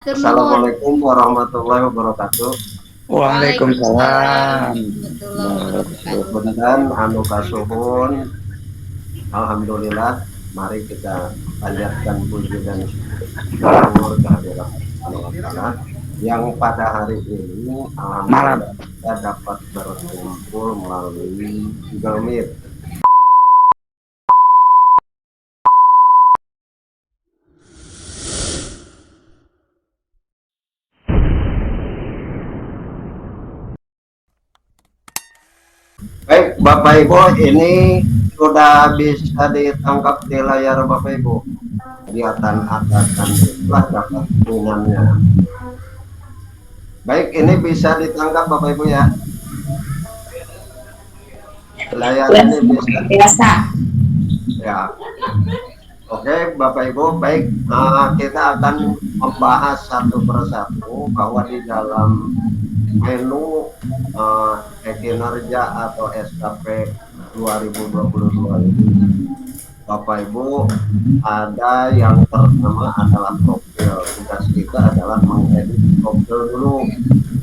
Assalamualaikum warahmatullahi wabarakatuh. Waalaikumsalam. Mudah-mudahan anu kasuhun. Alhamdulillah. Mari kita panjatkan puji dan syukur kehadirat Allah yang pada hari ini alhamdulillah kita dapat berkumpul melalui Google Meet. Baik, Bapak Ibu, ini sudah bisa ditangkap di layar Bapak Ibu. Kelihatan atasan itulah dapat pinannya. Baik, ini bisa ditangkap Bapak Ibu ya. Layar ini bisa. Ya. Oke, Bapak Ibu, baik. Kita akan membahas satu persatu bahwa di dalam menu kinerja atau SKP 2022 ini, Bapak Ibu, ada yang pertama adalah profil. Tugas kita adalah mengedit profil dulu.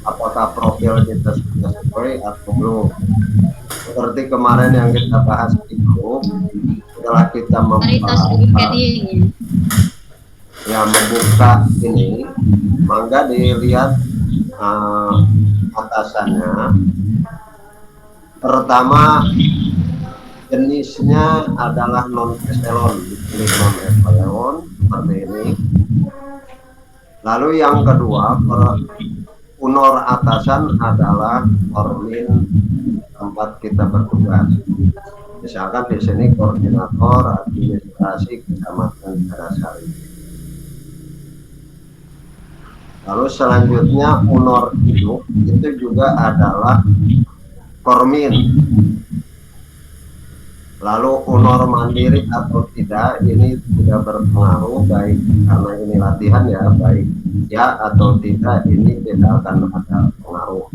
Apakah profil kita sudah sesuai atau belum? Seperti kemarin yang kita bahas itu, setelah kita membuka ini, maka dilihat atasannya. Pertama, jenisnya adalah non-eselon, dipilih non-eselon seperti ini. Lalu yang kedua, honor atasan adalah kormin tempat kita bertugas. Misalkan di sini koordinator administrasi Kecamatan Karasari. Lalu selanjutnya honor hidup itu juga adalah kormin. Lalu honor mandiri atau tidak ini tidak berpengaruh, baik karena ini latihan ya, baik ya atau tidak ini tidak akan ada pengaruh.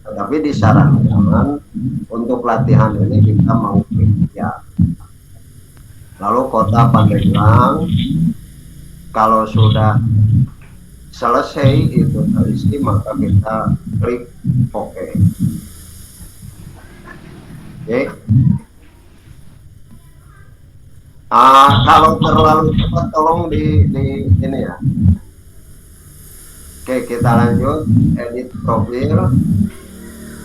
Tetapi disarankan untuk latihan ini kita mau klik ya. Lalu kota Pandeglang, kalau sudah selesai itu terisi maka kita klik OK. Oke. Kalau terlalu cepat tolong di ini ya. Oke, kita lanjut edit profil.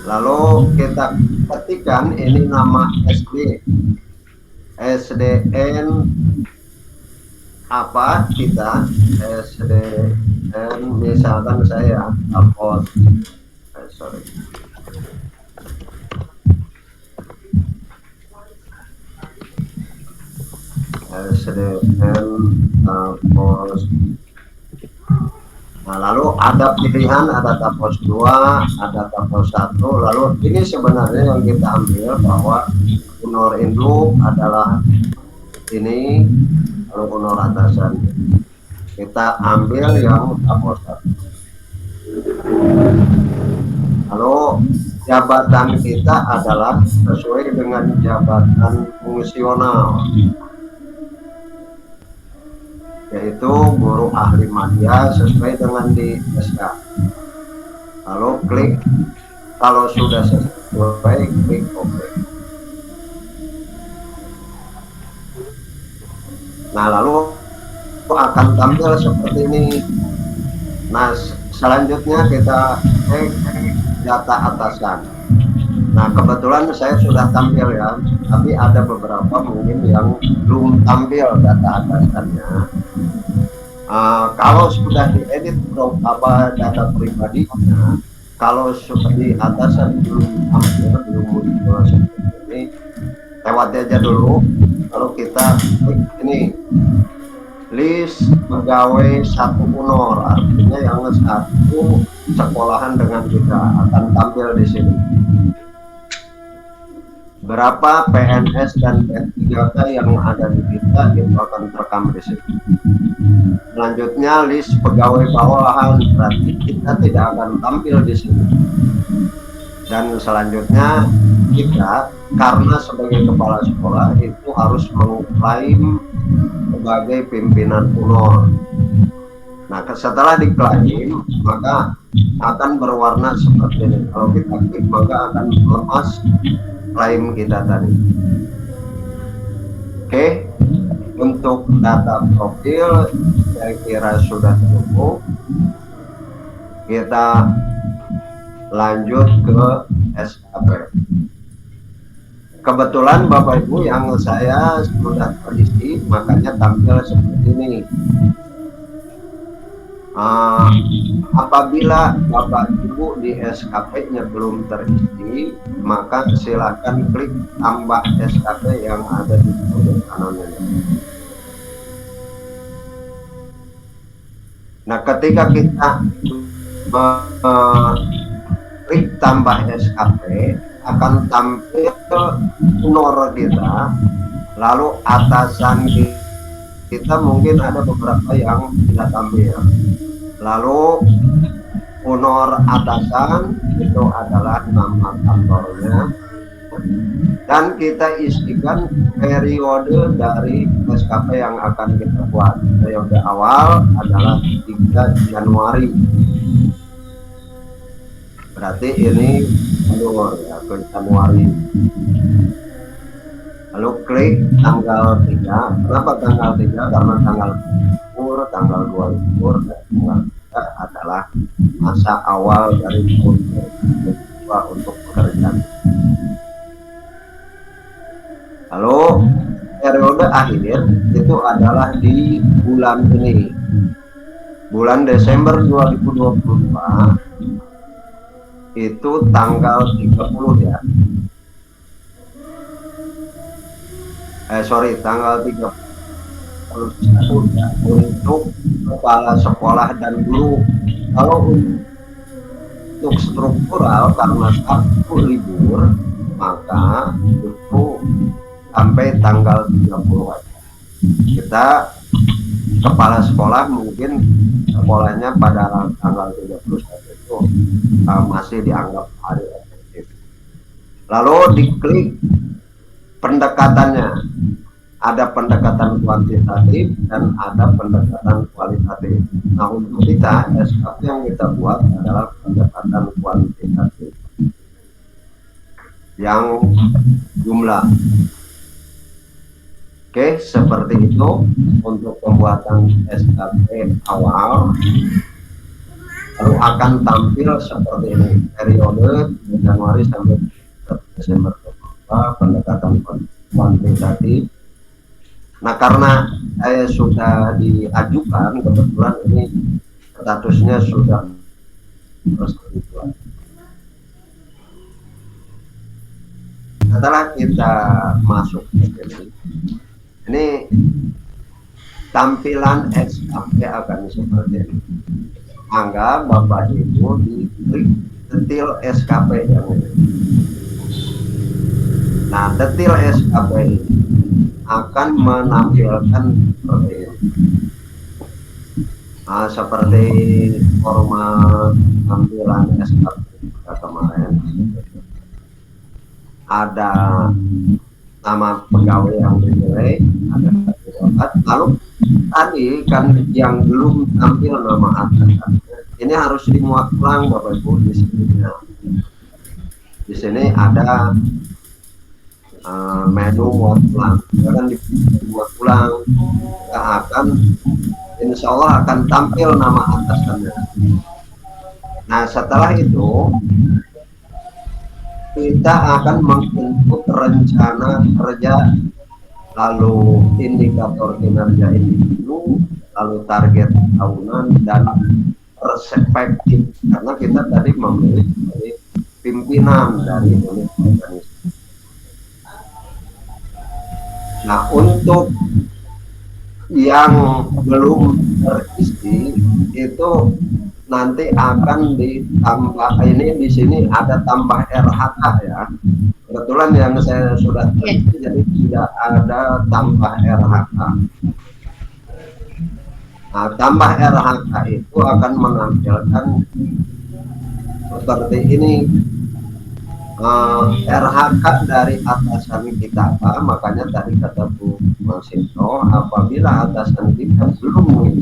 Lalu kita ketikkan ini nama SDN apa kita, SDN misalkan saya upload SDN tapos. Nah, lalu ada pilihan, ada tapos 2, ada tapos 1. Lalu ini sebenarnya yang kita ambil bahwa honor induk adalah ini, lalu honor atasan kita ambil yang tapos 1. Lalu jabatan kita adalah sesuai dengan jabatan fungsional, yaitu guru ahli madya sesuai dengan di SK. Lalu klik, kalau sudah sesuai klik OK. Nah, lalu akan tampil seperti ini. Nah, selanjutnya kita cek data atasan. Nah, kebetulan saya sudah tampil ya, tapi ada beberapa mungkin yang belum tampil data atasannya. Kalau sudah diedit data pribadinya, kalau sudah di atasan belum tampil, belum muncul seperti ini, lewat aja dulu. Lalu kita klik ini list pegawai 1 honor, artinya yang 1 sekolahan dengan kita akan tampil di sini. Berapa PNS dan P3K yang ada di kita itu akan terekam di sini. Selanjutnya list pegawai bawahan, berarti kita tidak akan tampil di sini. Dan selanjutnya kita karena sebagai kepala sekolah itu harus mengklaim sebagai pimpinan honor. Nah, setelah diklaim maka akan berwarna seperti ini. Kalau kita klik maka akan lepas klaim kita tadi. Oke, untuk data profil saya kira sudah cukup. Kita lanjut ke SKP. Kebetulan Bapak Ibu yang saya sudah terisi, makanya tampil seperti ini. Apabila Bapak Ibu di SKP-nya belum terisi, maka silakan klik tambah SKP yang ada di pojok kanan ini. Nah, ketika kita klik tambah SKP, akan tampil honor kita, lalu atasan kita mungkin ada beberapa yang tidak tampil. Lalu honor atasan itu adalah nama kantornya, dan kita isikan periode dari SKP yang akan kita buat. Periode awal adalah 3 Januari, berarti ini ya, ke Januari. Lalu klik tanggal 3. Kenapa tanggal 3? Karena tanggal libur, tanggal 2 libur, dan tanggal 3 adalah masa awal dari tahun 2022 untuk pekerjaan. Lalu periode akhir itu adalah di bulan ini, bulan Desember 2022, itu tanggal 30 ya. Tanggal 31 ya, untuk kepala sekolah dan guru. Kalau untuk struktural karena Sabtu libur, maka itu sampai tanggal 30 aja. Kita kepala sekolah mungkin sekolahnya pada tanggal 31 itu masih dianggap hari efektif. Lalu diklik pendekatannya, ada pendekatan kuantitatif dan ada pendekatan kualitatif. Nah, untuk kita SKP yang kita buat adalah pendekatan kuantitatif yang jumlah. Oke, seperti itu untuk pembuatan SKP awal. Lalu akan tampil seperti ini, periode Januari sampai Desember, pendekatan kuantitatif. Nah, karena saya sudah diajukan, kebetulan ini statusnya sudah persetujuan. Setelah kita masuk ke sini, ini tampilan SKP akan seperti ini. Anggap Bapak Ibu diklik detail SKP yang ini. Nah, detail SKP ini akan menampilkan seperti ini. Nah, seperti format tampilan SKP kita kemarin. Ada nama pegawai yang dinilai, ada lalu tadi kan yang belum tampil nama atasan, ini harus dimuat ulang Bapak Ibu di sini. Di sini ada menu muat ulang, akan dimuat ulang, kita akan insya Allah akan tampil nama atasannya. Nah, setelah itu kita akan menginput rencana kerja, lalu indikator kinerja individu, lalu target tahunan, dan perspektif, karena kita tadi memilih sebagai pimpinan dari unit organisasi. Nah, untuk yang belum terisi itu nanti akan ditambah, ini di sini ada tambah RHK ya. Kebetulan yang saya sudah terisi, jadi tidak ada tambah RHK. Nah, tambah RHK itu akan menampilkan seperti ini. RHK dari atasan kita apa, makanya tadi kata Bu Masinto, apabila atasan kita belum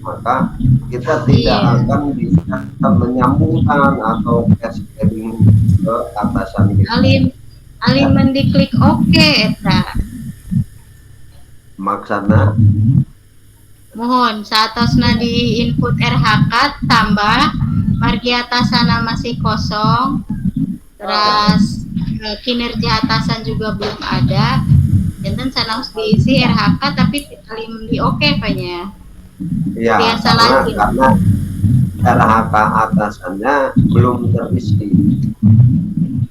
maka kita tidak akan bisa menyambungkan atau cascading ke atasan kita. Alim mendiklik oke eta. Maksudnya Mohon saatosna di input RHK tambah margi atasana masih kosong, terus kinerja atasan juga belum ada, jantan sanaus diisi RHK tapi alim di oke Paknya. ya, Biasa karena lagi. RHK atasannya belum terisi.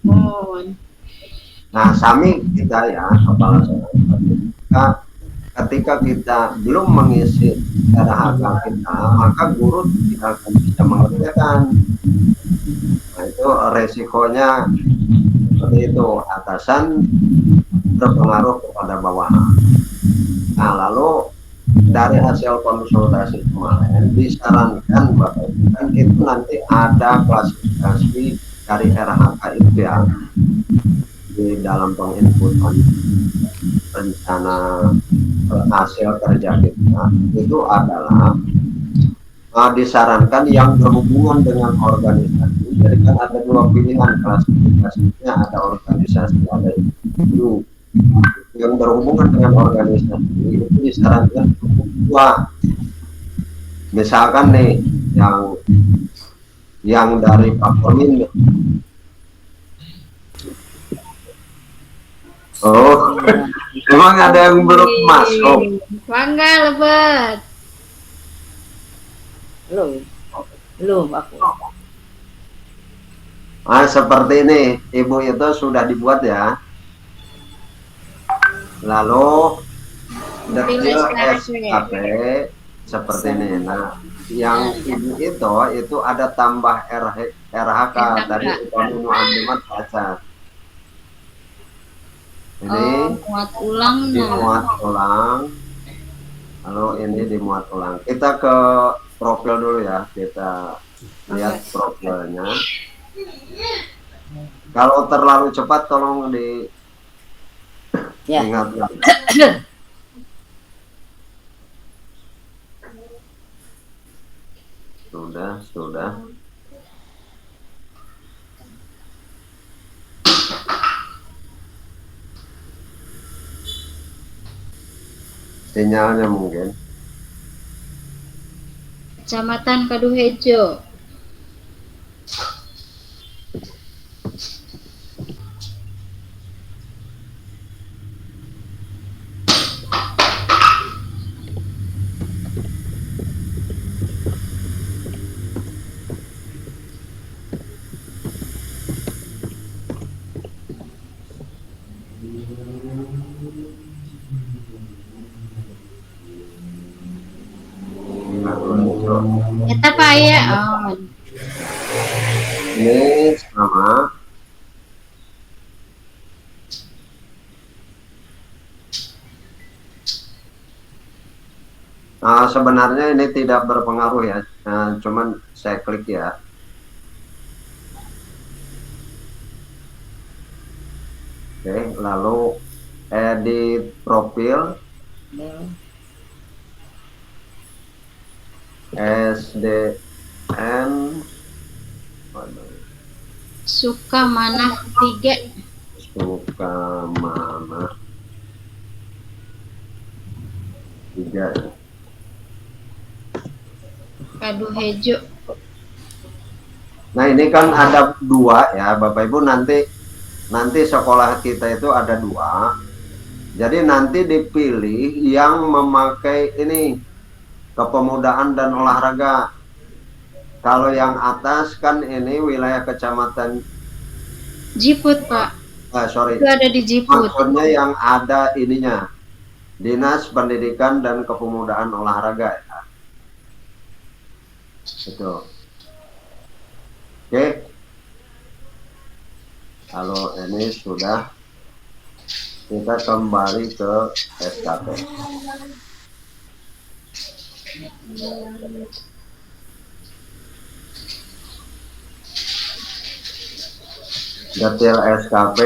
Mohon. Nah, sami kita ya, kepala sekolah, ketika kita belum mengisi RHK kita, maka guru tidak akan bisa mengerjakan. Nah, itu resikonya seperti itu, atasan berpengaruh kepada bawahan. Nah, lalu dari hasil konsultasi kemarin disarankan Bapak kan itu nanti ada klasifikasi dari RHK itu ya di dalam penginputan rencana hasil kerja kita itu adalah disarankan yang berhubungan dengan organisasi. Jadi kan ada dua pilihan klasifikasinya, ada organisasi, ada individu. Yang berhubungan dengan organisasi itu disarankan dua. Misalkan nih yang dari Pak Komin. Oh, memang ada yang belum masuk. Bangga lebet. Belum aku. Seperti ini, Ibu itu sudah dibuat ya. Lalu detail SKP seperti ini. Nah, yang Ibu itu ada tambah RHK tadi upah minimum pasar. Ini muat ulang. Dimuat ulang. Lalu ini dimuat ulang. Kita ke profil dulu ya, kita lihat profilnya. Kalau terlalu cepat tolong ingat. Sudah. Sinyalnya mungkin. Kecamatan Kaduhejo. Eta Pak ya. Ini sama. Sebenarnya ini tidak berpengaruh ya, cuman saya klik ya. Oke, lalu edit profil. SDN Sukamana 3. Sukamana 3 Kaduhejo. Nah, ini kan ada dua ya Bapak Ibu, nanti sekolah kita itu ada dua. Jadi nanti dipilih yang memakai ini kepemudaan dan olahraga. Kalau yang atas kan ini wilayah kecamatan Jiput Pak. Sorry. Itu ada di Jiput. Maksudnya yang ada ininya Dinas Pendidikan dan Kepemudaan Olahraga ya. Itu. Oke. Kalau ini sudah, kita kembali ke SKP. Detail SKP,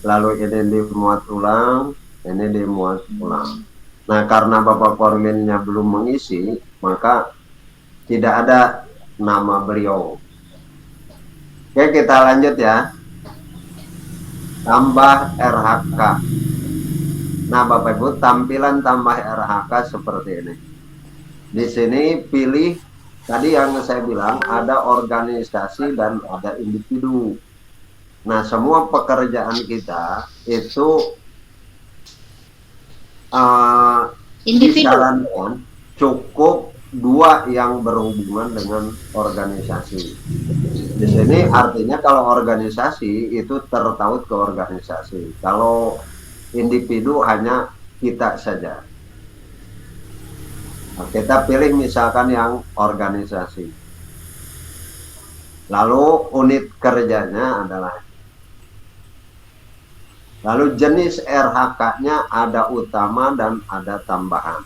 lalu ini dimuat ulang, ini dimuat ulang. Nah, karena Bapak Korminnya belum mengisi, maka tidak ada nama beliau. Oke, kita lanjut ya. Tambah RHK. Nah, Bapak Ibu, tampilan tambah RHK seperti ini. Di sini pilih, tadi yang saya bilang, ada organisasi dan ada individu. Nah, semua pekerjaan kita itu Individu. disarankan cukup 2 yang berhubungan dengan organisasi. Di sini artinya kalau organisasi itu tertaut ke organisasi. Kalau individu hanya kita saja. Nah, kita pilih misalkan yang organisasi. Lalu unit kerjanya adalah. Lalu jenis RHK-nya ada utama dan ada tambahan.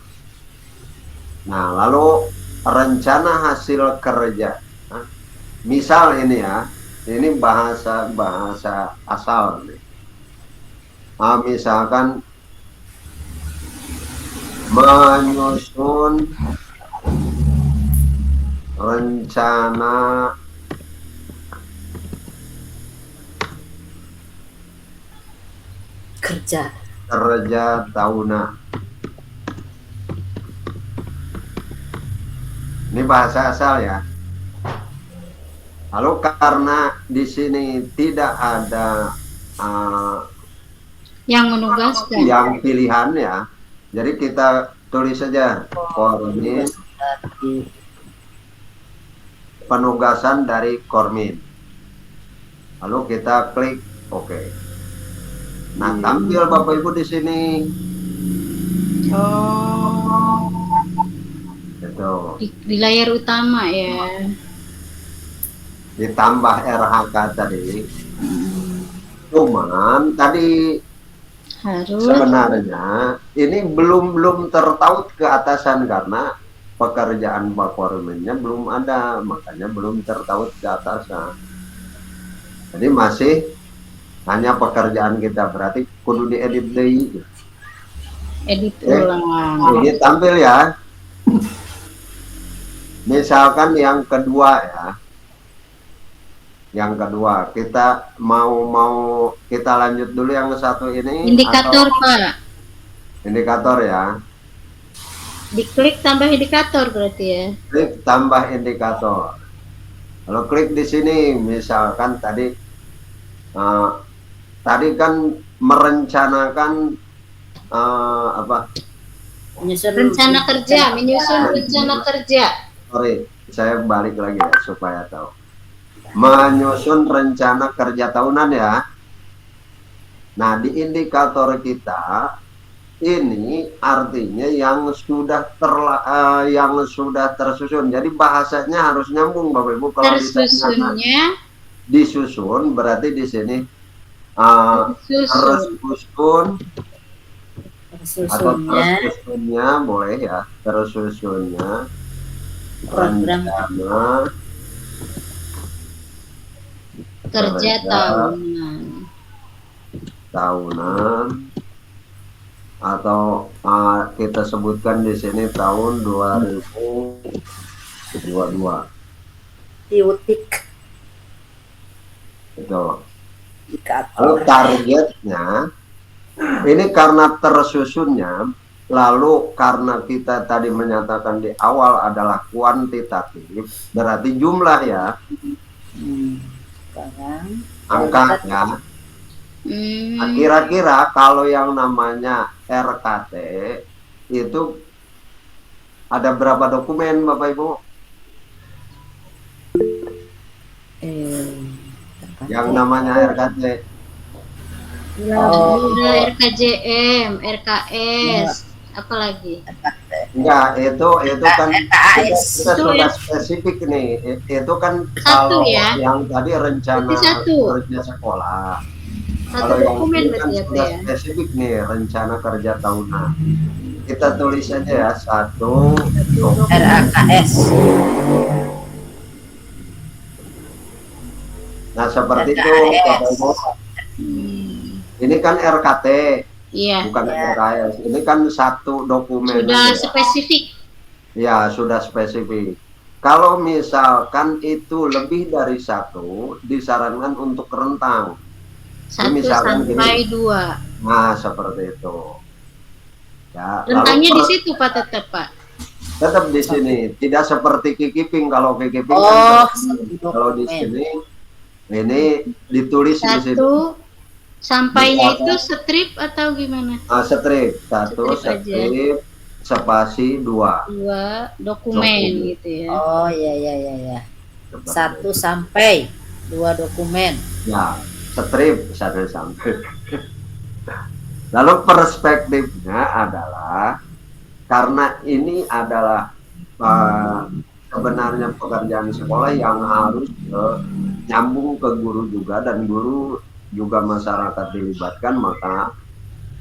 Nah, lalu rencana hasil kerja. Nah, misal ini ya, ini bahasa asal nih. Nah, misalkan menyusun rencana Kerja. tahunan. Ini bahasa asal ya. Lalu karena di sini tidak ada Yang menugaskan. yang pilihan ya, jadi kita tulis saja Kormin, penugasan dari Kormin. Lalu kita klik OK. Nah, tampil Bapak Ibu di sini. Oh, Gitu. di layar utama ya. Ditambah RHK tadi. Cuman tadi Harus. sebenarnya ini belum tertaut ke atasan karena pekerjaan Pak Korminnya belum ada, makanya belum tertaut ke atasan. Jadi masih hanya pekerjaan kita, berarti kudu diedit deh. Edit ulang. Ini tampil ya. Misalkan yang kedua ya. Yang kedua, kita mau kita lanjut dulu yang satu ini. Indikator, atau Pak. indikator ya. Diklik tambah indikator berarti ya. Klik tambah indikator. Kalau klik di sini, misalkan tadi kan merencanakan apa? Rencana kerja, menyusun rencana kerja. Sorry, saya balik lagi ya supaya tahu. Menyusun rencana kerja tahunan ya. Nah, di indikator kita ini artinya yang sudah tersusun. Jadi bahasanya harus nyambung Bapak Ibu. Kalau Tersusunnya disusun berarti di sini tersusun atau tersusunnya boleh ya, tersusunnya program rencana kerja tahunan atau kita sebutkan di sini tahun 2022. Tiutik. Itu. Lalu targetnya ini karena tersusunnya, lalu karena kita tadi menyatakan di awal adalah kuantitatif, berarti jumlah ya. Sekarang Angkanya. Nah, kira-kira kalau yang namanya RKT itu ada berapa dokumen Bapak Ibu? Yang namanya RKT. RKJM, RKS, apa lagi? Enggak, itu kan RKAS. kita sudah spesifik nih. Itu kan Satu kalau ya? yang tadi rencana Satu. kerja sekolah. Satu Kalau yang dokumen ini kan berarti sudah ya? spesifik nih rencana kerja tahunan. Kita tulis aja ya, 1 RAKS. Nah, seperti itu Bapak Ibu. Ini kan RKT, Iya. bukan RKS. Ini kan satu dokumen. Sudah aja. spesifik. Ya, sudah spesifik. Kalau misalkan itu lebih dari satu, disarankan untuk rentang. Satu misalkan sampai gini. dua. Nah, seperti itu. Ya, Rentangnya di lalu situ Pak tetap Pak. tetap di sini, tidak seperti kikiping. Kalau kikiping kan Oh, kalau di dokumen. sini ini ditulis di sini. Satu sampainya itu Misalkan strip atau gimana? strip satu, Strip aja. strip spasi dua. Dua dokumen gitu ya. Oh, iya, iya, iya, iya. Seperti 1 sampai 2 dokumen. ya, strip 1 sampai. Lalu perspektifnya adalah karena ini adalah sebenarnya pekerjaan sekolah yang harus nyambung ke guru juga, dan guru juga masyarakat dilibatkan, maka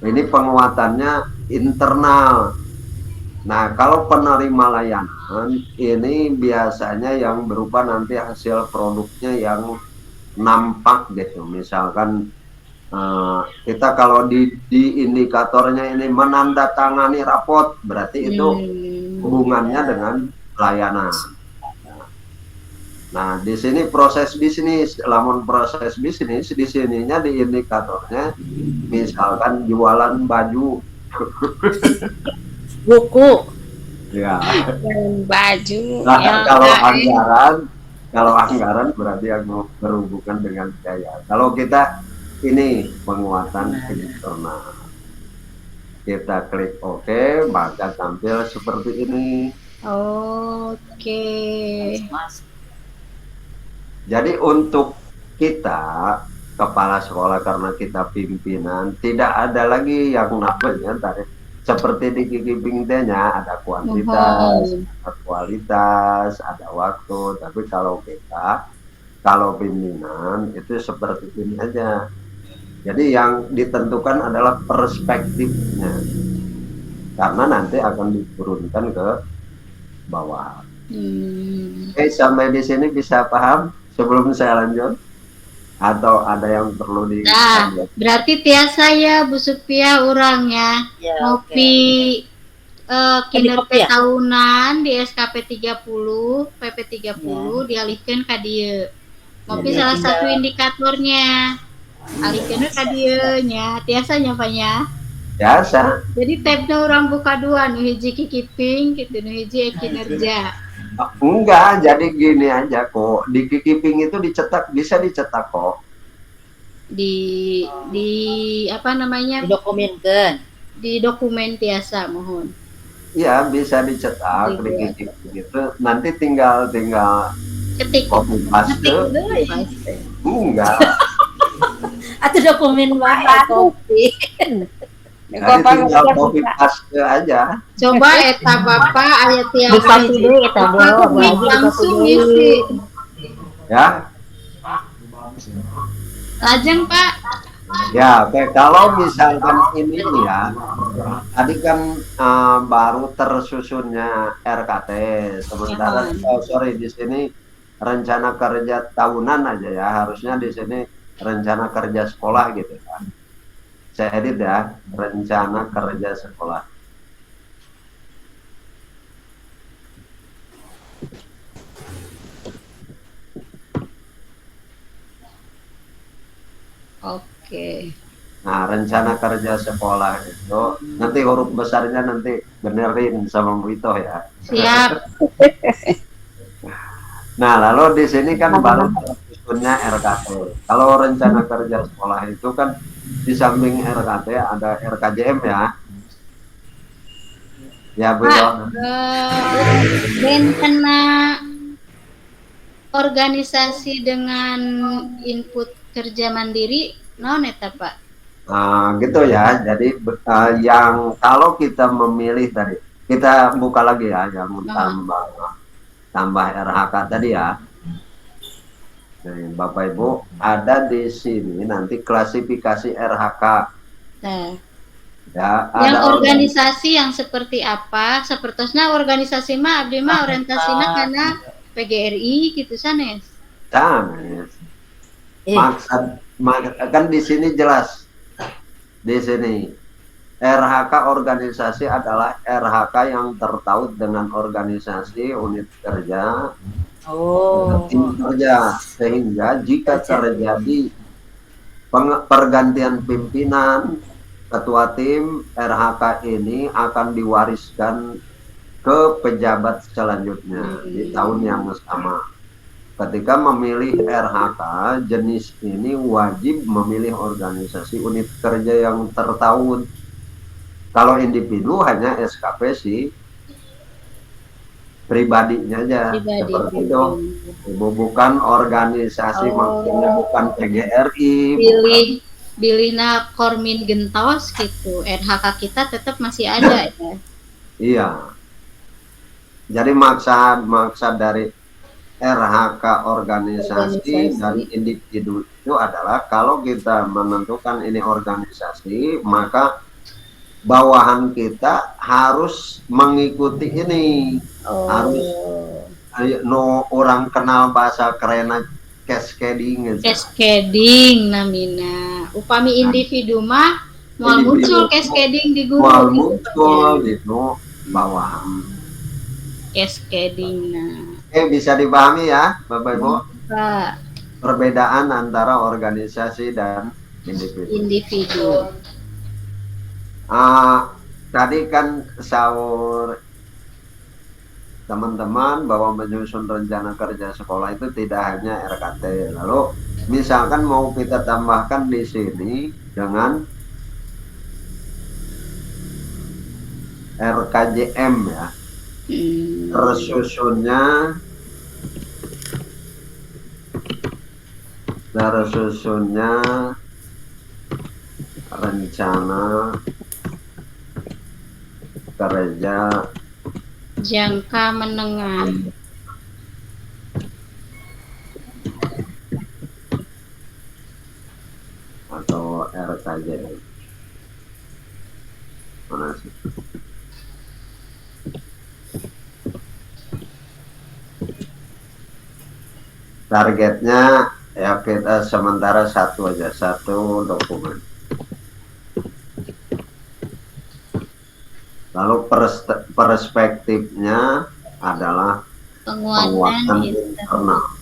ini penguatannya internal. Nah, kalau penerima layanan ini biasanya yang berupa nanti hasil produknya yang nampak gitu. Misalkan kita kalau di indikatornya ini menandatangani rapot, berarti itu hubungannya dengan layanan. Nah, di sini proses bisnis, lamun proses bisnis di sininya di indikatornya misalkan jualan baju. Buku. Ya. Baju. Nah, kalau anggaran berarti yang berhubungan dengan biaya. Kalau kita ini penguatan internal. Kita klik OK, maka tampil seperti ini. Oke. Jadi untuk kita kepala sekolah, karena kita pimpinan, tidak ada lagi yang namanya tarif seperti di kikiping nya ada kuantitas, ada kualitas, ada waktu. Tapi kalau kita, kalau pimpinan itu seperti ini aja. Jadi yang ditentukan adalah perspektifnya, karena nanti akan diturunkan ke bawah. Oke, sampai di sini bisa paham sebelum saya lanjut? Atau ada yang perlu di? Nah, berarti tiasa ya Bu Supia orangnya Ya, ngopi kinerja ya? tahunan di SKP 30, PP 30 dialihkan ke dia. Ngopi Jadi salah tinggal- satu indikatornya. Alihkan ke dia nya, tiasanya Pak ya. Biasa. Jadi tabnya orang buka dua, nu hiji kikiping, gitu, nu hiji kinerja. Enggak, jadi gini aja kok. Di kikiping itu dicetak, bisa dicetak kok. Di apa namanya? Didokumenkan. Di dokumen tiasa, mohon. Iya, bisa dicetak di kikiping itu. Nanti tinggal Ketik. copy paste. Enggak. Atau dokumen wae kopi. Jadi tinggal copy paste aja. Coba eta Bapak ayat yang Dikasih dulu eta langsung isi. Ya. Lajeng Pak. Ya, oke. Kalau misalkan ini ya, tadi kan baru tersusunnya RKT, sementara di sini rencana kerja tahunan aja ya, harusnya di sini rencana kerja sekolah gitu kan. Saya edit ya, rencana kerja sekolah. Oke. Nah, rencana kerja sekolah itu nanti huruf besarnya nanti benerin sama Wito ya. Siap. Nah, lalu di sini kan baru tersusunnya RKT. Kalau rencana kerja sekolah itu kan di samping RKT ada RKJM ya. Ya, Bu. Dan kena organisasi dengan input kerja mandiri, non eta Pak? Gitu ya. Jadi yang kalau kita memilih tadi, kita buka lagi ya yang tambah RHK tadi ya. Nih, Bapak Ibu, ada di sini nanti klasifikasi RHK. Nah, Ya, yang ada organisasi yang seperti apa? Sepertosna organisasi mah abdi mah orientasina karena PGRI gitu sanes. Sanes. Maksud kan di sini jelas. Di sini RHK organisasi adalah RHK yang tertaut dengan organisasi unit kerja Oh. tim kerja, sehingga jika Kerja. terjadi pergantian pimpinan ketua tim, RHK ini akan diwariskan ke pejabat selanjutnya di tahun yang sama. Ketika memilih RHK jenis ini wajib memilih organisasi unit kerja yang tertaut. Kalau individu hanya SKP sih pribadinya aja, Pribadi. seperti itu. Ibu bukan organisasi, maksudnya bukan PGRI. Bilina Kormin Gentos gitu. RHK kita tetap masih ada ya. Iya. Jadi maksud dari RHK organisasi dari individu itu adalah kalau kita menentukan ini organisasi, maka bawahan kita harus mengikuti ini. Harus orang kenal bahasa kerennya cascading. Cascading namina. Upami individu mah mau muncul cascading di guru. Mau muncul itu bawahan. Cascading nah. Bisa dipahami ya, Bapak Ibu? Pak. Perbedaan antara organisasi dan individu. Tadi kan sahur teman-teman bahwa menyusun rencana kerja sekolah itu tidak hanya RKT. Lalu misalkan mau kita tambahkan di sini dengan RKJM ya. Tersusunnya rencana kerja jangka menengah atau RKJM. Mana sih? Targetnya ya kita sementara satu dokumen. Lalu perspektifnya adalah penguatan internal.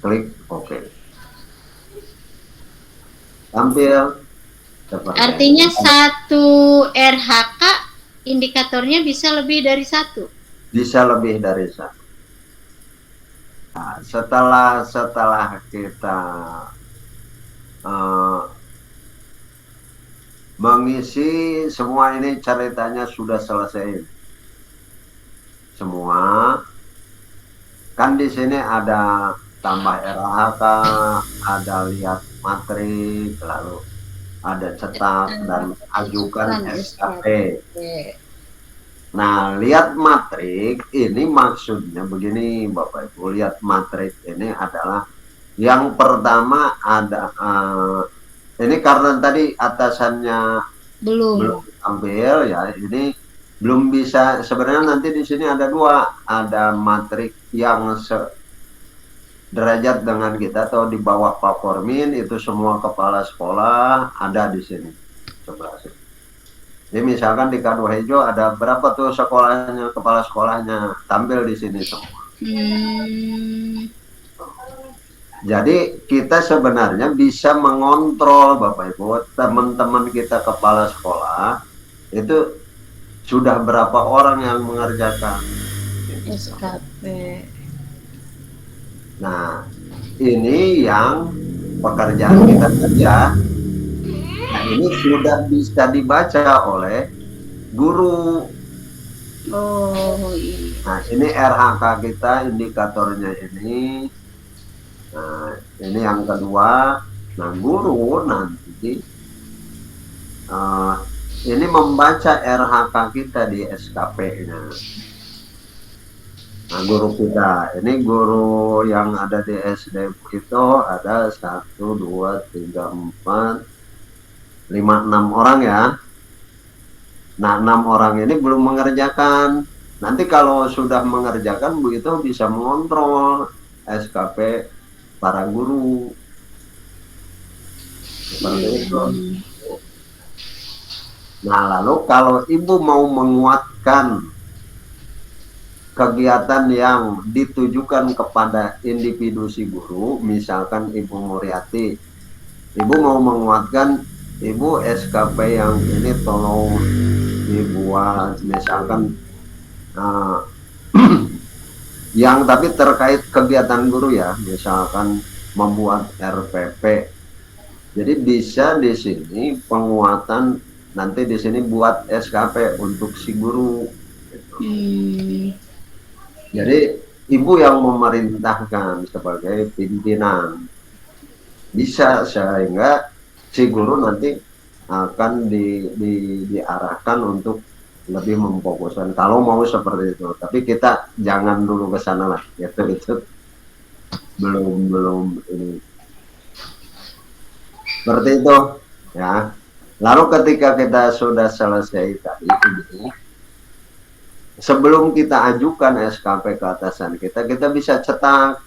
Klik OK. Tampil. Artinya satu RHK indikatornya bisa lebih dari satu. Bisa lebih dari satu. Nah, setelah kita mengisi semua ini ceritanya sudah selesai semua. Kan di sini ada tambah RHK, ada lihat matrik, lalu ada cetak dan ajukan SKP. Nah, lihat matrik ini maksudnya begini Bapak Ibu, lihat matrik ini adalah yang pertama ada ini karena tadi atasannya belum tampil ya, ini belum bisa. Sebenarnya nanti di sini ada dua, ada matrik yang derajat dengan kita atau di bawah Pak Formin, itu semua kepala sekolah ada di sini sebelah sini. Jadi misalkan di Kado Hejo ada berapa tuh sekolahnya, kepala sekolahnya tampil di sini semua. Jadi kita sebenarnya bisa mengontrol Bapak Ibu, teman-teman kita kepala sekolah itu sudah berapa orang yang mengerjakan SKP. Nah, ini yang pekerjaan kita kerja. Nah, ini sudah bisa dibaca oleh guru. Oh iya. Nah, ini RHK kita, indikatornya ini. Nah, ini yang kedua. Nah, guru nanti ini membaca RHK kita di SKP-nya. Nah, guru kita, ini guru yang ada di SD itu ada 1, 2, 3, 4, 5, 6 orang ya. Nah, 6 orang ini belum mengerjakan. Nanti kalau sudah mengerjakan begitu bisa mengontrol SKP para guru. Seperti itu. Nah, lalu kalau ibu mau menguatkan kegiatan yang ditujukan kepada individu si guru, misalkan Ibu Muriati, Ibu mau menguatkan, Ibu SKP yang ini tolong dibuat, misalkan uh, yang tapi terkait kegiatan guru ya, misalkan membuat RPP. Jadi bisa di sini penguatan, nanti di sini buat SKP untuk si guru. Gitu. Jadi ibu yang memerintahkan sebagai pimpinan, bisa sehingga si guru nanti akan diarahkan untuk lebih memfokuskan kalau mau seperti itu. Tapi kita jangan dulu ke sana lah, itu belum ini. Seperti itu ya. Lalu ketika kita sudah selesai tadi ini, sebelum kita ajukan SKP ke atasan kita bisa cetak.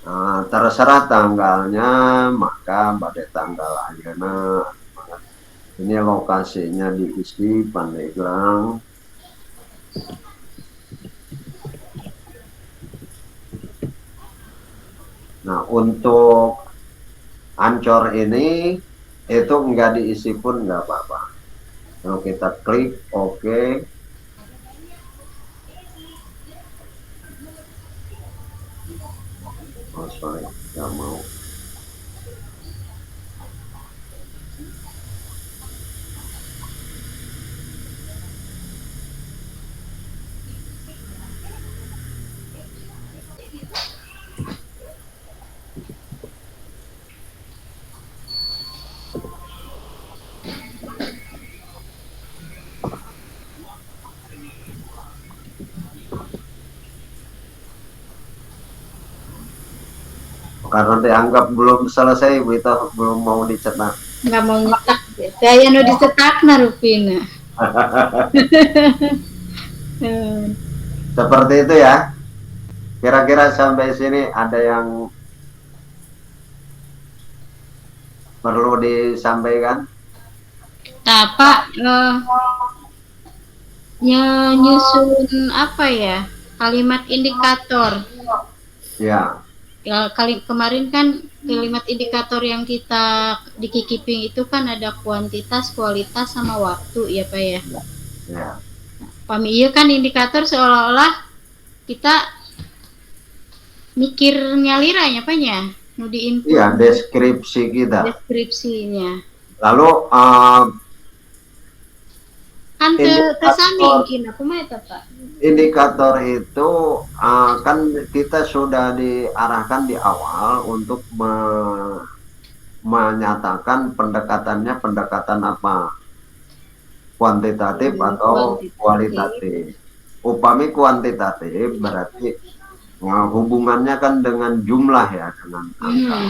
Nah, terserah tanggalnya, maka pada tanggal ayeuna ini lokasinya diisi Pandeglang. Nah, untuk Ancor ini itu enggak diisi pun enggak apa-apa. Kalau kita klik oke. Oh sorry, nggak mau. Karena dianggap belum selesai, itu belum mau dicetak. Nggak mau nyetak, kaya nu dicetak na rupina. Seperti itu ya. Kira-kira sampai sini ada yang perlu disampaikan? Nah, Pak, nyusun apa ya? Kalimat indikator. Ya. Ya, kemarin kan kalimat indikator yang kita di Kikiping itu kan ada kuantitas, kualitas, sama waktu ya Pak ya. Ya. Pami iya kan indikator seolah-olah kita mikir nyaliranya Pak ya, nu di input. Iya, deskripsi kita. Deskripsinya. Lalu kan tersanding aku mah eta Pak. Indikator itu kan kita sudah diarahkan di awal untuk menyatakan pendekatannya pendekatan apa, kuantitatif atau kualitatif. Upami kuantitatif berarti hubungannya kan dengan jumlah ya, dengan angka.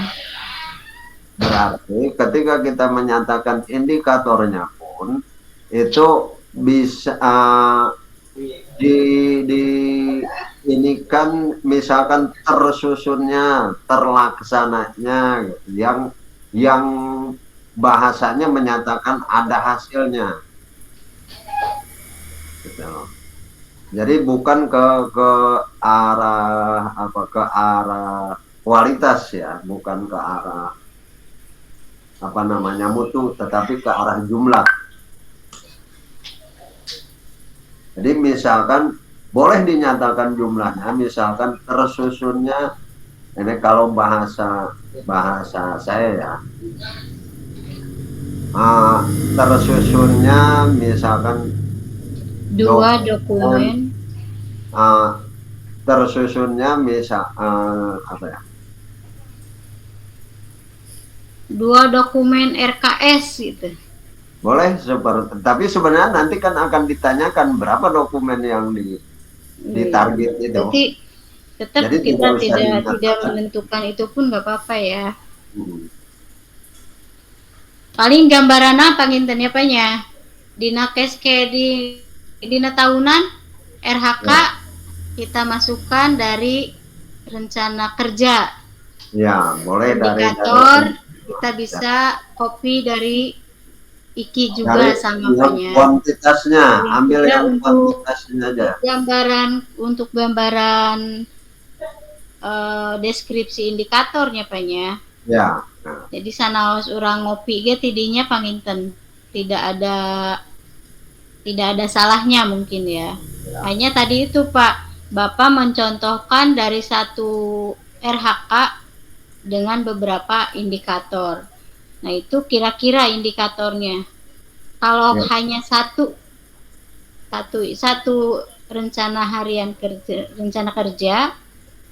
Berarti ketika kita menyatakan indikatornya pun itu bisa ini kan misalkan tersusunnya, terlaksananya yang bahasanya menyatakan ada hasilnya. Gitu. Jadi bukan ke arah apa, ke arah kualitas ya, bukan ke arah apa namanya mutu, tetapi ke arah jumlah. Jadi misalkan boleh dinyatakan jumlahnya, misalkan tersusunnya, ini kalau bahasa saya ya, tersusunnya misalkan dua dokumen, tersusunnya misal apa ya? Dua dokumen RKS gitu. Boleh seperti, tapi sebenarnya nanti kan akan ditanyakan berapa dokumen yang ditarget itu. Jadi tetap jadi kita tidak menentukan itu pun nggak apa-apa ya. Paling gambaran apa nginten ya Pak ya? Dina keske dina tahunan RHK ya. Kita masukkan dari rencana kerja. Ya, boleh indikator, dari kita bisa copy dari Iki juga Dari sama yang banyak. kuantitasnya, ambil Juga yang untuk kuantitasnya aja. gambaran deskripsi indikatornya Panya. Ya. Nah, Jadi sanaos urang ngopi ge tidinya panginten. Tidak ada salahnya mungkin ya. Hanya tadi itu Pak, Bapak mencontohkan dari satu RHK dengan beberapa indikator. Nah, itu kira-kira indikatornya. Kalau Ya. hanya satu rencana harian kerja, rencana kerja,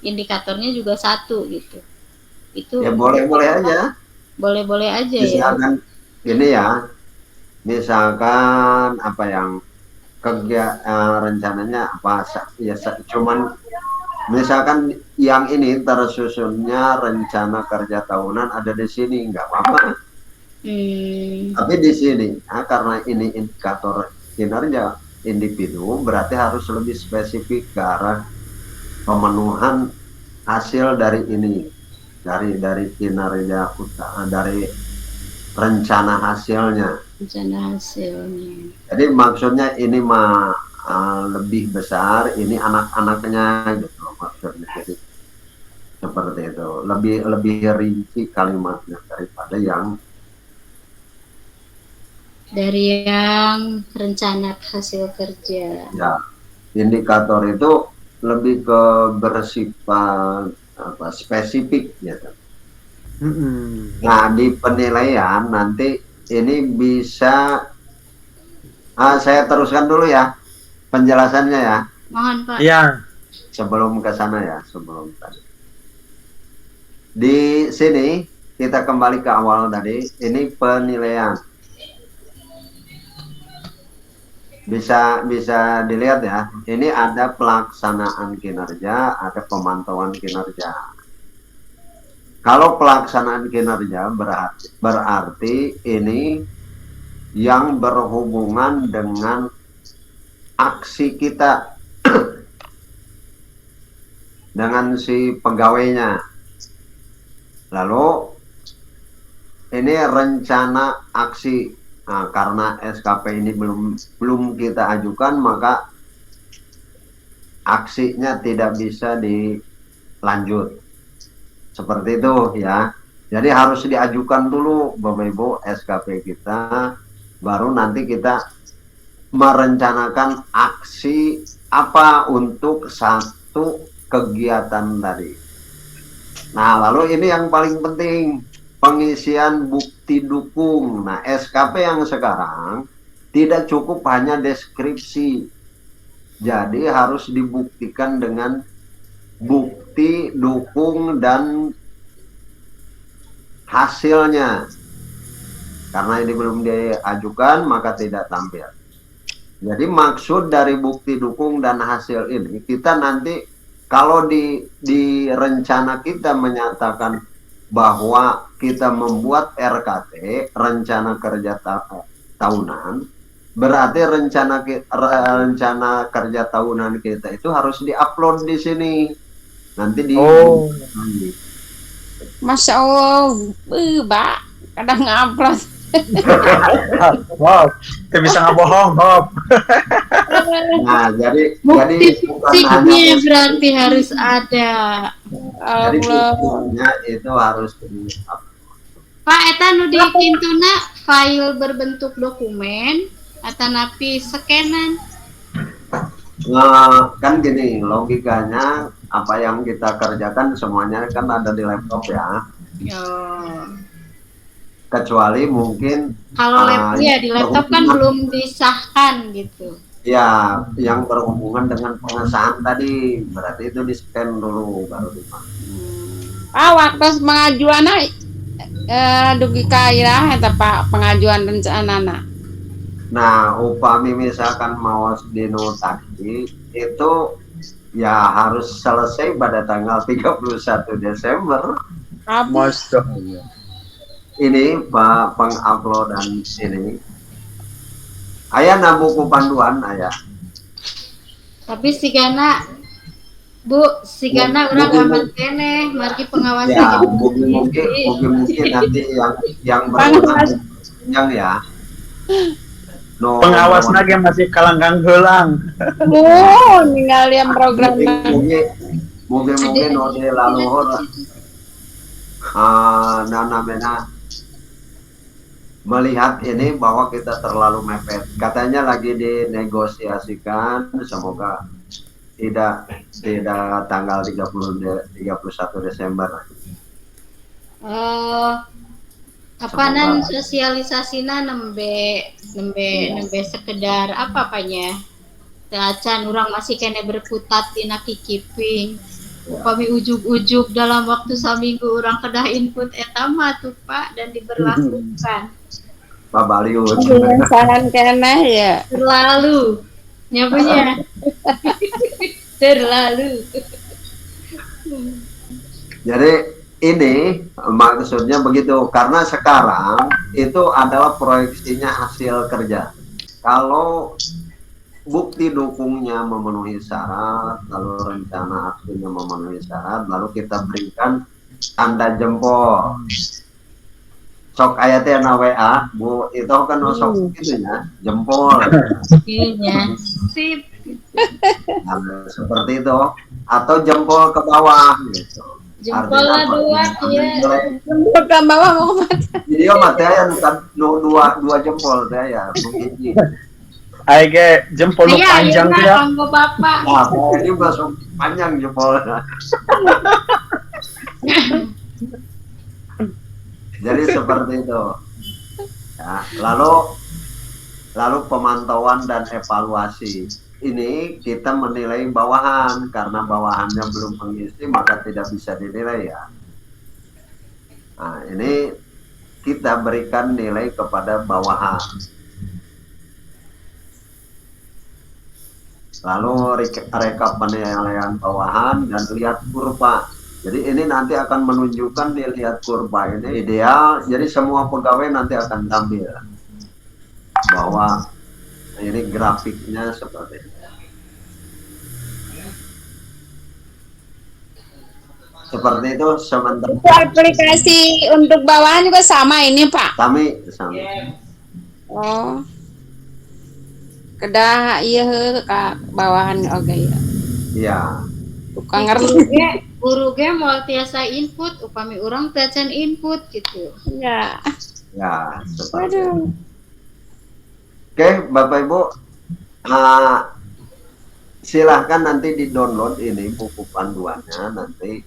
indikatornya juga satu gitu. Itu Ya boleh-boleh aja. boleh-boleh aja ya. Misalkan ini ya, misalkan apa yang rencananya apa ya cuman misalkan yang ini tersusunnya rencana kerja tahunan ada di sini nggak apa-apa. Tapi di sini karena ini indikator kinerja individu berarti harus lebih spesifik ke arah pemenuhan hasil dari ini, dari kinerja usaha, dari rencana hasilnya. Jadi maksudnya ini mah lebih besar, ini anak-anaknya gitu maksudnya. Jadi seperti itu, lebih rinci kalimatnya daripada dari yang rencana hasil kerja. ya. Indikator itu lebih ke bersifat spesifik gitu. Nah, di penilaian nanti ini bisa saya teruskan dulu ya penjelasannya ya. Mohon Pak. Iya. Sebelum ke sana ya, sebelum tadi. Di sini kita kembali ke awal tadi, ini penilaian. Bisa dilihat ya, ini ada pelaksanaan kinerja, ada pemantauan kinerja. Kalau pelaksanaan kinerja berarti ini yang berhubungan dengan aksi kita dengan si pegawainya. Lalu ini rencana aksi. Nah, karena SKP ini belum kita ajukan, maka aksinya tidak bisa dilanjut. Seperti itu ya. Jadi harus diajukan dulu Bapak Ibu SKP kita, baru nanti kita merencanakan aksi apa untuk satu kegiatan tadi. Nah, lalu ini yang paling penting, pengisian bukti dukung. Nah, SKP yang sekarang tidak cukup hanya deskripsi. Jadi harus dibuktikan dengan bukti dukung dan hasilnya. Karena ini belum diajukan, maka tidak tampil. Jadi maksud dari bukti dukung dan hasil ini, kita nanti kalau di rencana kita menyatakan bahwa kita membuat RKT, rencana kerja tahunan, berarti rencana kerja tahunan kita itu harus diupload di sini. Nanti Masya Allah, Mbak, kadang ngupload. Wow, kita bisa nggak bohong, Bob. Nah, jadi bukti fisiknya berarti harus ada. Jadi buktinya itu harus Pak, eta nu di kintuna file berbentuk dokumen atau napi scanan. Nah, kan gini logikanya, apa yang kita kerjakan semuanya kan ada di laptop ya. Kecuali mungkin kalau di laptop kan belum disahkan gitu. Ya, yang berhubungan dengan pengesahan tadi, berarti itu di-scan dulu baru dipakai. Waktu pengajuan dugi kairah eta Pak pengajuan rencana. Nah, upami misalkan mau dino tadi itu ya harus selesai pada tanggal 31 Desember. Masya. Ini Pak penguploadan ini. Ayah na buku panduan ayah. Tapi sigana urang amat keneh margi pengawas ya, mungkin nanti yang berwenang ya. No, Pengawas lagi masih kalanggang gelang. Oh, ninggal yang program. Mungkin no de laluhur namanya melihat ini bahwa kita terlalu mepet. Katanya lagi dinegosiasikan, semoga tidak tanggal 31 Desember. Apanan sosialisasina nembe sekedar apa apanya? Acan orang masih kena berkutat di nakikiping. Upami ujug-ujug dalam waktu seminggu orang kedah input etama tuh Pak dan diberlakukan. Pak Baliut. Saran kena ya. Terlalu nyapunya. Terlalu. Jadi ini maksudnya begitu karena sekarang itu adalah proyeksinya hasil kerja. Kalau bukti dukungnya memenuhi syarat, lalu rencana aksinya memenuhi syarat, lalu kita berikan tanda jempol. Sok ayatnya na WA, Bu, itu kan sok gitu ya, jempol. Iya, sip. Nah, seperti itu, atau jempol ke bawah gitu. Jempolnya dua, ya. Jempol ke bawah mau mati. Video matanya dua jempol saya, begini. Aige jempol lu panjang iya, ya. Kanggo Bapak. Nah, ini masuk panjang jempolnya. Jadi seperti itu. Ya, lalu pemantauan dan evaluasi. Ini kita menilai bawahan karena bawahannya belum mengisi maka tidak bisa dinilai ya. Nah, ini kita berikan nilai kepada bawahan. Lalu rekap penilaian bawahan dan lihat kurva. Jadi ini nanti akan menunjukkan dilihat kurva ini ideal. Jadi semua pegawai nanti akan tampil bahwa ini grafiknya seperti ini. Seperti itu sementara. Itu aplikasi untuk bawahan juga sama ini Pak. Sama. Oh. Kedah iya Kak bawahan oke ya. Iya. Tukang ngerti. Guru ge mau tiasa input, upami orang tiasa input gitu. Ya. Ya, seperti itu. Aduh. Oke, Bapak Ibu, silahkan nanti di-download ini buku panduannya nanti.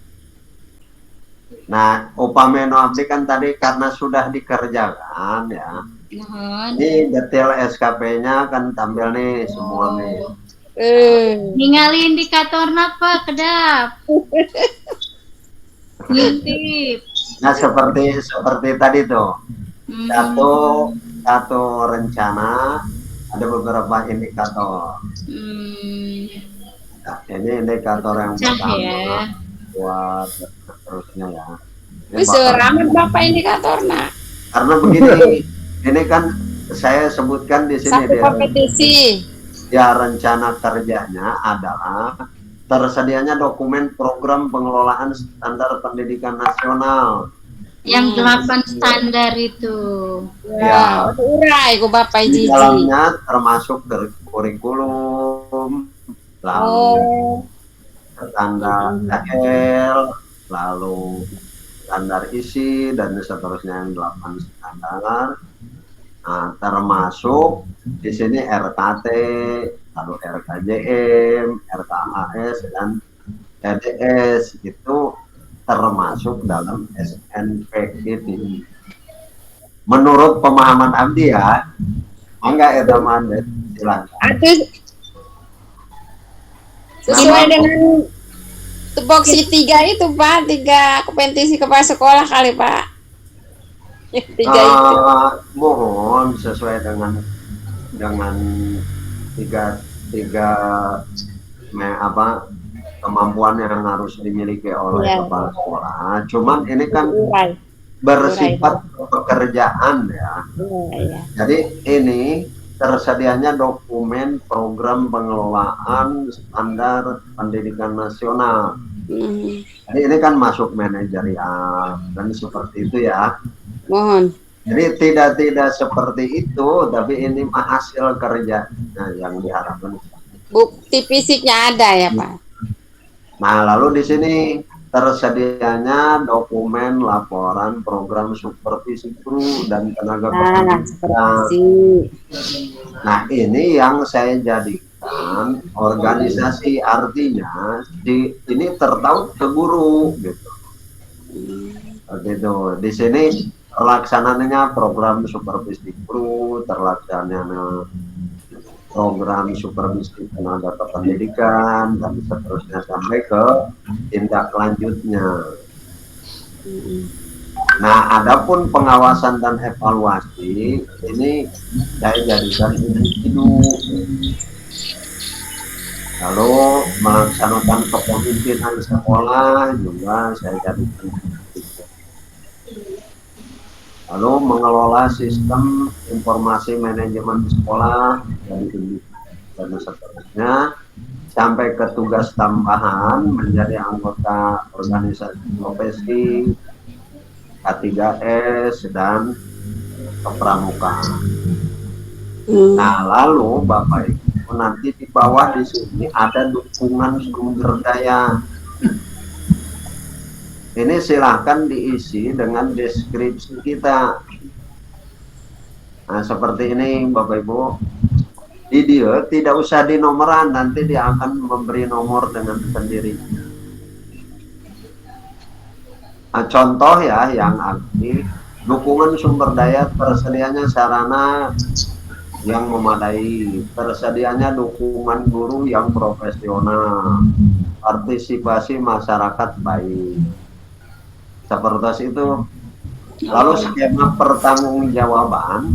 Nah, upameno abdi kan tadi karena sudah dikerjakan ya. Mohon. Ini detail SKP-nya kan tampil nih semua nih. Ningali indikatorna Pak kedap. Ngintip. Nah, seperti tadi tuh. Satu rencana, ada beberapa indikator. Nah, ini indikator yang pertama Ya. buat terusnya ya. Wis ramen Bapak indikatorna. Karena begini, ini kan saya sebutkan di sini Satu kompetisi. ya rencana kerjanya adalah tersedianya dokumen program pengelolaan standar pendidikan nasional. Yang 8 standar itu. Ya. Urai ku Bapak Di Jiji. dalamnya termasuk kurikulum, lalu standar KL, lalu standar isi dan seterusnya yang 8 standar. Nah, termasuk di sini RKT, lalu RKJM, RKAS dan TDS itu termasuk dalam SNP ini. Menurut pemahaman Abdi ya, enggak ya teman, silakan. Aduh. Sesuai dengan tupoksi 3 itu Pak, 3 kompetisi kepala sekolah kali Pak. 3 itu. Mohon sesuai dengan tiga kemampuan yang harus dimiliki oleh kepala sekolah. Cuman ini kan bersifat pekerjaan ya. Jadi ini tersedianya dokumen program pengelolaan standar pendidikan nasional. Jadi ini kan masuk manajerial dan seperti itu ya. Mohon. Jadi tidak seperti itu, tapi ini mah hasil kerja yang diharapkan. Bukti fisiknya ada ya Pak. Nah, lalu di sini tersedianya dokumen laporan program supervisi guru dan tenaga pendidikan. Nah, ini yang saya jadikan organisasi, artinya ini tertaut ke guru gitu. Begitu. Di sini terlaksananya program supervisi guru, terlaksananya program supervisi tenaga kependidikan, dan seterusnya sampai ke tindak lanjutnya. Nah, adapun pengawasan dan evaluasi ini saya jadikan individu. Lalu melaksanakan kepemimpinan sekolah juga saya jadikan individu. Lalu mengelola sistem informasi manajemen sekolah dan seterusnya sampai ke tugas tambahan menjadi anggota organisasi profesi K3S dan kepramukaan. Nah, lalu Bapak Ibu nanti di bawah di sini ada dukungan sumber daya. Ini silahkan diisi dengan deskripsi kita. Nah, seperti ini Bapak Ibu. Di dia tidak usah dinomoran, nanti dia akan memberi nomor dengan sendiri. Nah, contoh ya yang aktif, dukungan sumber daya, tersedianya sarana yang memadai, tersedianya dukungan guru yang profesional, partisipasi masyarakat baik. Seperti itu. Lalu skema pertanggungjawaban,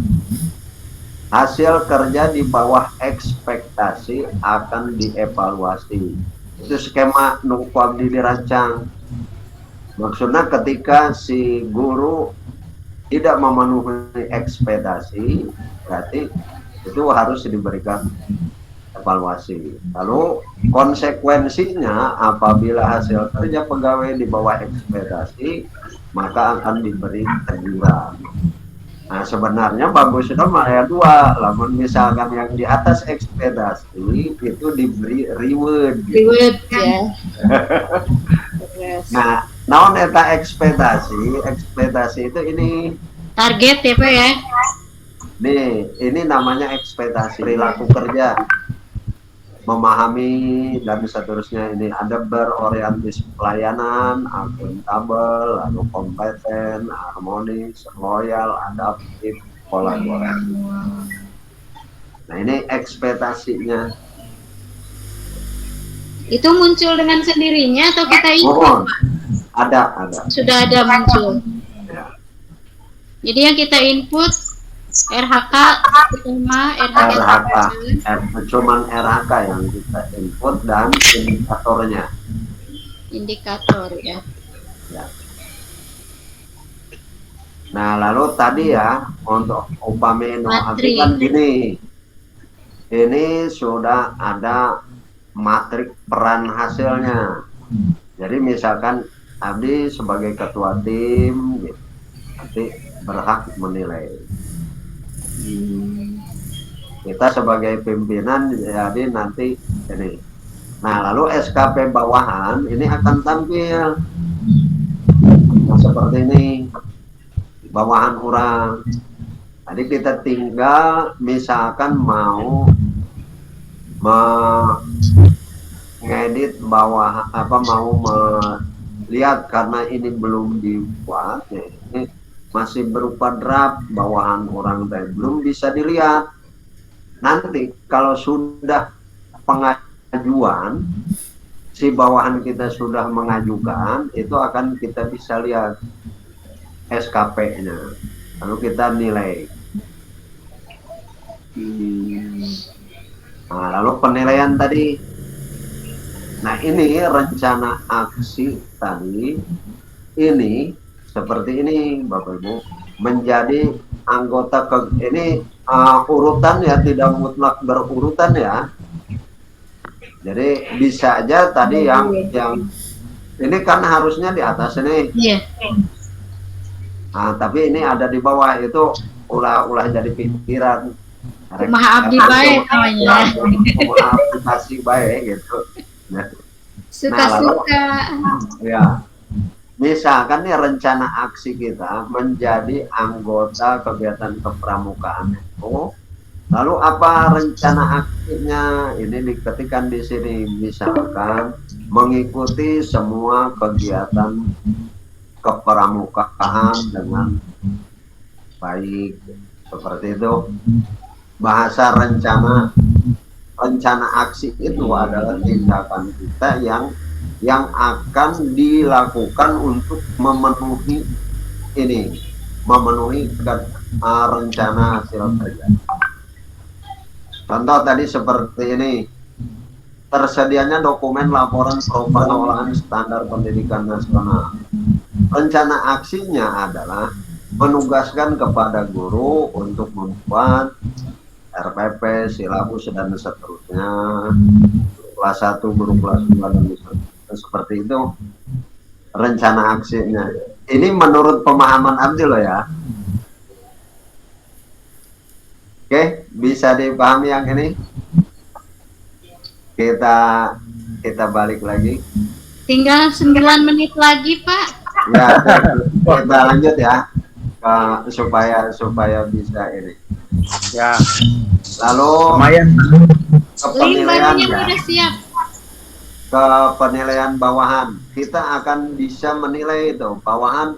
hasil kerja di bawah ekspektasi akan dievaluasi. Itu skema nukwabdi dirancang. Maksudnya ketika si guru tidak memenuhi ekspektasi, berarti itu harus diberikan evaluasi. Lalu konsekuensinya apabila hasil kerja pegawai di bawah ekspektasi, maka akan diberi teguran. Nah, sebenarnya bagus sudah ayat 2, namun misalkan yang di atas ekspektasi itu diberi reward. Reward ya. Nah, naon eta ekspektasi itu ini Target ya Pak ya. nih, ini namanya ekspektasi perilaku kerja, memahami dan seterusnya. Ini ada berorientasi pelayanan, akuntabel, lalu kompeten, harmonis, loyal, adaptif, kolaborasi. Nah, ini ekspektasinya. Itu muncul dengan sendirinya atau kita Mohon, input? ada. Sudah ada muncul. Ya. Jadi yang kita input RHK pertama, RHK, cuman RHK yang kita input dan indikatornya. indikator ya. Ya. Nah, lalu tadi ya untuk upamino Matrik. kan gini, ini sudah ada matrik peran hasilnya. Jadi misalkan Abdi sebagai ketua tim, gitu, nanti berhak menilai. Kita sebagai pimpinan jadi nanti ini. Nah, lalu SKP bawahan ini akan tampil. Nah, seperti ini. Bawahan orang. Jadi kita tinggal misalkan mau mengedit bawah mau melihat karena ini belum dibuat ya, ini masih berupa draft bawahan orang dan belum bisa dilihat. Nanti kalau sudah pengajuan si bawahan kita sudah mengajukan, itu akan kita bisa lihat SKP-nya, lalu kita nilai. Nah, lalu penilaian tadi. Nah, ini rencana aksi tadi ini seperti ini Bapak Ibu, menjadi anggota ini urutan ya, tidak mutlak berurutan ya. Jadi bisa aja tadi yang ini kan harusnya di atas ini. Iya. Nah, tapi ini ada di bawah itu ulah jadi pikiran. Kumaha abdi bae namanya. Kumaha abdi kasih bae gitu. Nah, Suka-suka. ya. Misalkan nih rencana aksi kita menjadi anggota kegiatan kepramukaan itu, lalu apa rencana aksinya? Ini diketikkan di sini, misalkan mengikuti semua kegiatan kepramukaan dengan baik, seperti itu. Bahasa rencana aksi itu adalah tindakan kita yang akan dilakukan untuk memenuhi rencana hasil kerja. Contoh tadi seperti ini, tersedianya dokumen laporan pengelolaan standar pendidikan nasional. Rencana aksinya adalah menugaskan kepada guru untuk membuat RPP, silabus, dan seterusnya, kelas 1, guru kelas 2, dan seperti itu rencana aksinya. Ini menurut pemahaman Abdi loh ya. Oke, bisa dipahami yang ini? Kita balik lagi. Tinggal 9 menit lagi, Pak. Ya, kita lanjut ya, supaya bisa ini. Ya, Lalu lumayan. ke Link penilaian barunya ya, udah siap. ke penilaian bawahan. Kita akan bisa menilai itu bawahan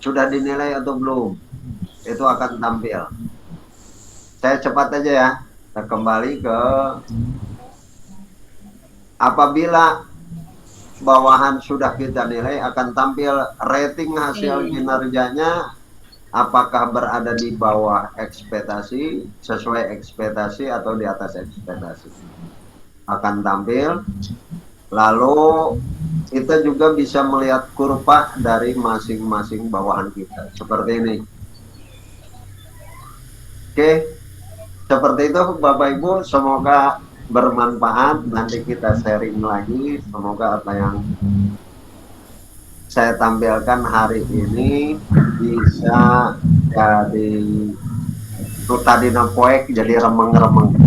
sudah dinilai atau belum. Itu akan tampil. Saya cepat aja ya. Kita kembali ke apabila bawahan sudah kita nilai, akan tampil rating hasil kinerjanya, apakah berada di bawah ekspektasi, sesuai ekspektasi, atau di atas ekspektasi. Akan tampil. Lalu kita juga bisa melihat kurva dari masing-masing bawahan kita. Seperti ini. Oke. Seperti itu Bapak Ibu, semoga bermanfaat. Nanti kita sharing lagi. Semoga apa yang saya tampilkan hari ini bisa jadi tadi napoek, jadi remeng-remeng.